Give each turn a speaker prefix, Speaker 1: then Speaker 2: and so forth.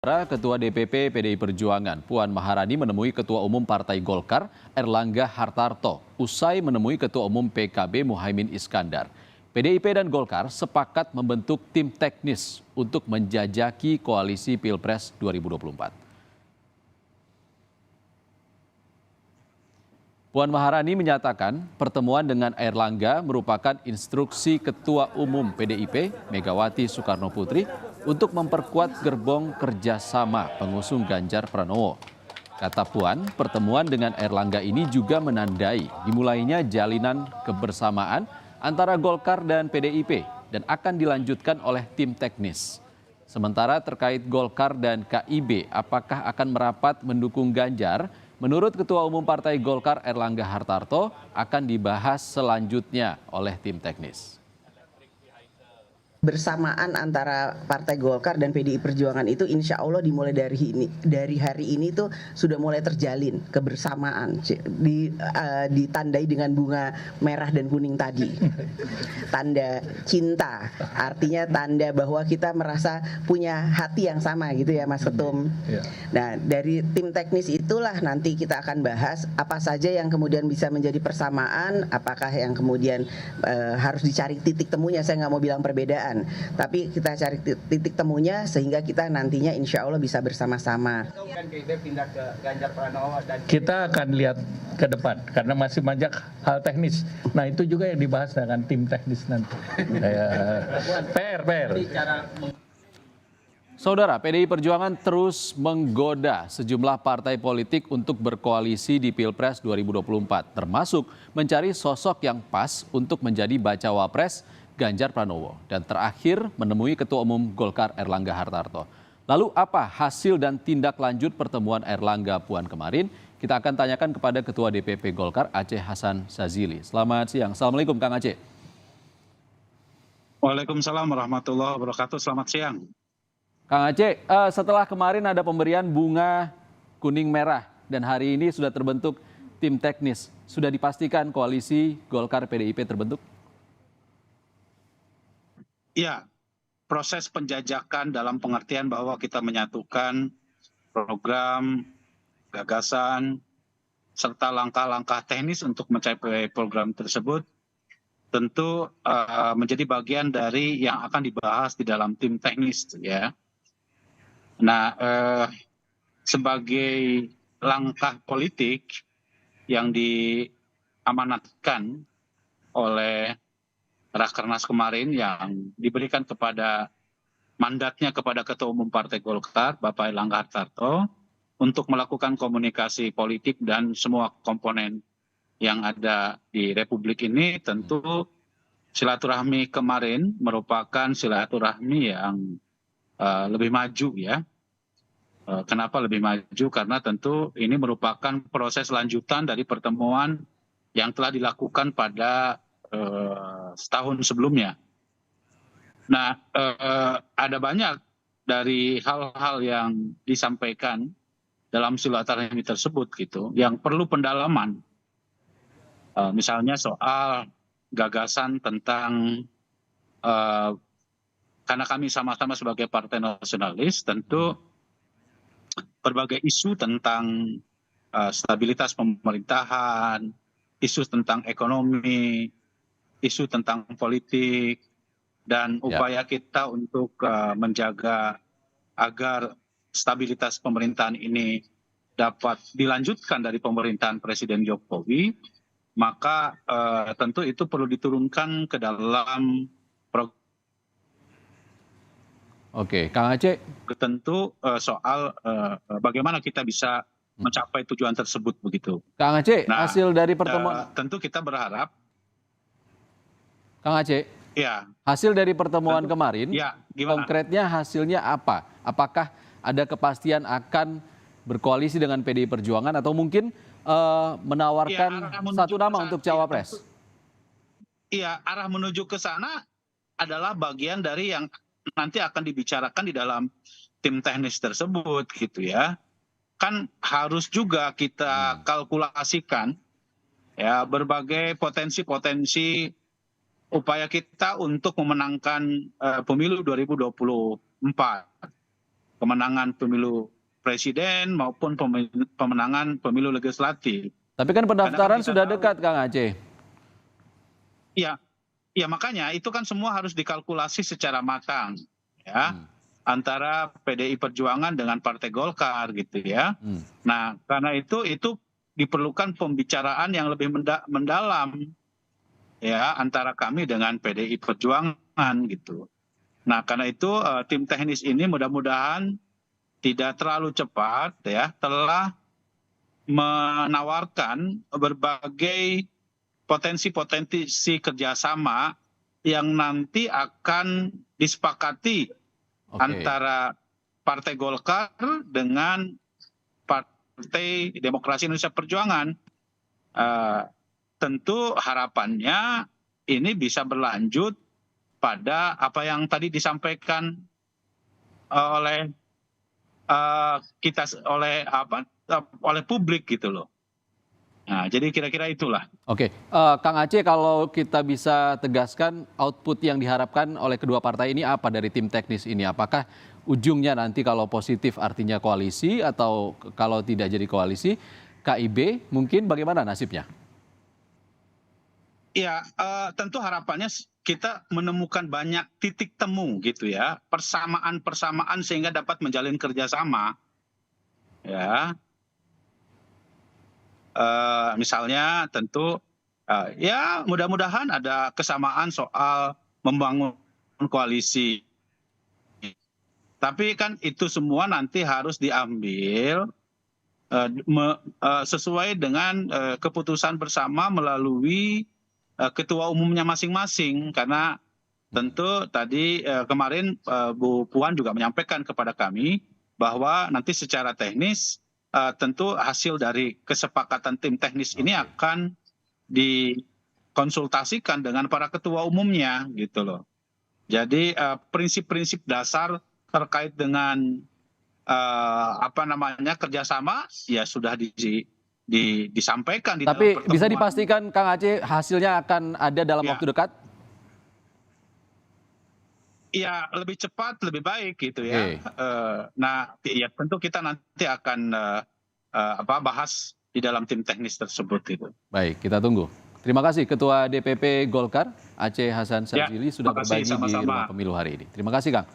Speaker 1: Ketua DPP PDI Perjuangan Puan Maharani menemui Ketua Umum Partai Golkar Erlangga Hartarto usai menemui Ketua Umum PKB Muhaimin Iskandar. PDIP dan Golkar sepakat membentuk tim teknis untuk menjajaki koalisi Pilpres 2024. Puan Maharani menyatakan pertemuan dengan Erlangga merupakan instruksi Ketua Umum PDIP Megawati Soekarno Putri untuk memperkuat gerbong kerjasama pengusung Ganjar Pranowo. Kata Puan, pertemuan dengan Erlangga ini juga menandai dimulainya jalinan kebersamaan antara Golkar dan PDIP dan akan dilanjutkan oleh tim teknis. Sementara terkait Golkar dan KIB, apakah akan merapat mendukung Ganjar? Menurut Ketua Umum Partai Golkar Erlangga Hartarto akan dibahas selanjutnya oleh tim teknis.
Speaker 2: Bersamaan antara Partai Golkar dan PDI Perjuangan itu insya Allah dimulai dari hari ini tuh sudah mulai terjalin kebersamaan, ditandai dengan bunga merah dan kuning tadi, tanda cinta, artinya tanda bahwa kita merasa punya hati yang sama gitu ya Mas Ketum. Nah dari tim teknis itulah nanti kita akan bahas apa saja yang kemudian bisa menjadi persamaan, apakah yang kemudian harus dicari titik temunya. Saya nggak mau bilang perbedaan, tapi kita cari titik temunya sehingga kita nantinya insya Allah bisa bersama-sama.
Speaker 3: Kita akan lihat ke depan karena masih banyak hal teknis. Nah itu juga yang dibahas dengan tim teknis nanti. PR.
Speaker 1: Saudara, PDI Perjuangan terus menggoda sejumlah partai politik untuk berkoalisi di Pilpres 2024, termasuk mencari sosok yang pas untuk menjadi bacawa pres Ganjar Pranowo, dan terakhir menemui Ketua Umum Golkar Erlangga Hartarto. Lalu apa hasil dan tindak lanjut pertemuan Erlangga Puan kemarin? Kita akan tanyakan kepada Ketua DPP Golkar Aceh Hasan Sazili. Selamat siang. Assalamualaikum Kang Aceh.
Speaker 4: Waalaikumsalam warahmatullahi wabarakatuh. Selamat siang.
Speaker 1: Kang Aceh, setelah kemarin ada pemberian bunga kuning merah dan hari ini sudah terbentuk tim teknis. Sudah dipastikan koalisi Golkar PDIP terbentuk?
Speaker 4: Ya, proses penjajakan dalam pengertian bahwa kita menyatukan program, gagasan, serta langkah-langkah teknis untuk mencapai program tersebut tentu menjadi bagian dari yang akan dibahas di dalam tim teknis ya. Nah, sebagai langkah politik yang diamanatkan oleh Rakernas kemarin yang diberikan kepada mandatnya kepada Ketua Umum Partai Golkar, Bapak Erlangga Hartarto, untuk melakukan komunikasi politik dan semua komponen yang ada di Republik ini, tentu silaturahmi kemarin merupakan silaturahmi yang lebih maju ya. Kenapa lebih maju? Karena tentu ini merupakan proses lanjutan dari pertemuan yang telah dilakukan pada setahun sebelumnya. Nah, ada banyak dari hal-hal yang disampaikan dalam silaturahmi tersebut gitu, yang perlu pendalaman. Misalnya soal gagasan tentang, karena kami sama-sama sebagai partai nasionalis, tentu berbagai isu tentang stabilitas pemerintahan, isu tentang ekonomi, isu tentang politik, dan upaya kita untuk menjaga agar stabilitas pemerintahan ini dapat dilanjutkan dari pemerintahan Presiden Jokowi, maka tentu itu perlu diturunkan ke dalam program.
Speaker 1: Oke, Kang Aceh.
Speaker 4: Tentu soal bagaimana kita bisa mencapai tujuan tersebut begitu.
Speaker 1: Kang Aceh,
Speaker 4: Nah,
Speaker 1: hasil dari pertemuan.
Speaker 4: Tentu kita berharap.
Speaker 1: Kang Aceh,
Speaker 4: ya.
Speaker 1: Hasil dari pertemuan kemarin,
Speaker 4: konkretnya
Speaker 1: hasilnya apa? Apakah ada kepastian akan berkoalisi dengan PDI Perjuangan atau mungkin menawarkan satu nama untuk cawapres?
Speaker 4: Iya, arah menuju ke sana adalah bagian dari yang nanti akan dibicarakan di dalam tim teknis tersebut gitu ya. Kan harus juga kita kalkulasikan ya berbagai potensi-potensi upaya kita untuk memenangkan pemilu 2024. kemenangan pemilu presiden maupun pemenangan pemilu legislatif.
Speaker 1: Tapi kan pendaftaran
Speaker 4: kita
Speaker 1: sudah
Speaker 4: tahu-
Speaker 1: dekat, Kang Aceh.
Speaker 4: Ya makanya itu kan semua harus dikalkulasi secara matang, ya, antara PDI Perjuangan dengan Partai Golkar gitu ya. Nah, karena itu diperlukan pembicaraan yang lebih mendalam, ya, antara kami dengan PDI Perjuangan gitu. Nah, karena itu tim teknis ini mudah-mudahan tidak terlalu cepat, ya, telah menawarkan berbagai potensi kerjasama yang nanti akan disepakati antara Partai Golkar dengan Partai Demokrasi Indonesia Perjuangan. Tentu harapannya ini bisa berlanjut pada apa yang tadi disampaikan oleh oleh publik gitu loh. Nah, jadi kira-kira itulah.
Speaker 1: Oke, Kang Aceh, kalau kita bisa tegaskan output yang diharapkan oleh kedua partai ini apa dari tim teknis ini? Apakah ujungnya nanti kalau positif artinya koalisi atau kalau tidak jadi koalisi, KIB mungkin bagaimana nasibnya?
Speaker 4: Ya, tentu harapannya kita menemukan banyak titik temu gitu ya, persamaan-persamaan sehingga dapat menjalin kerjasama. Ya, misalnya tentu ya mudah-mudahan ada kesamaan soal membangun koalisi. Tapi kan itu semua nanti harus diambil sesuai dengan keputusan bersama melalui ketua umumnya masing-masing, karena tentu tadi kemarin Bu Puan juga menyampaikan kepada kami bahwa nanti secara teknis tentu hasil dari kesepakatan tim teknis ini akan dikonsultasikan dengan para ketua umumnya gitu loh. Jadi prinsip-prinsip dasar terkait dengan kerjasama ya sudah disampaikan di dalam
Speaker 1: Tapi
Speaker 4: pertemuan.
Speaker 1: bisa dipastikan Kang Aceh hasilnya akan ada dalam
Speaker 4: Ya.
Speaker 1: waktu dekat?
Speaker 4: Ya, lebih cepat lebih baik gitu ya.
Speaker 1: Oke.
Speaker 4: Nah, ya tentu kita nanti akan bahas di dalam tim teknis tersebut itu.
Speaker 1: Baik, kita tunggu. Terima kasih Ketua DPP Golkar Aceh Hasan Sadzili sudah
Speaker 4: terima kasih,
Speaker 1: berbagi di
Speaker 4: sama-sama.
Speaker 1: Rumah Pemilu hari ini. Terima kasih Kang.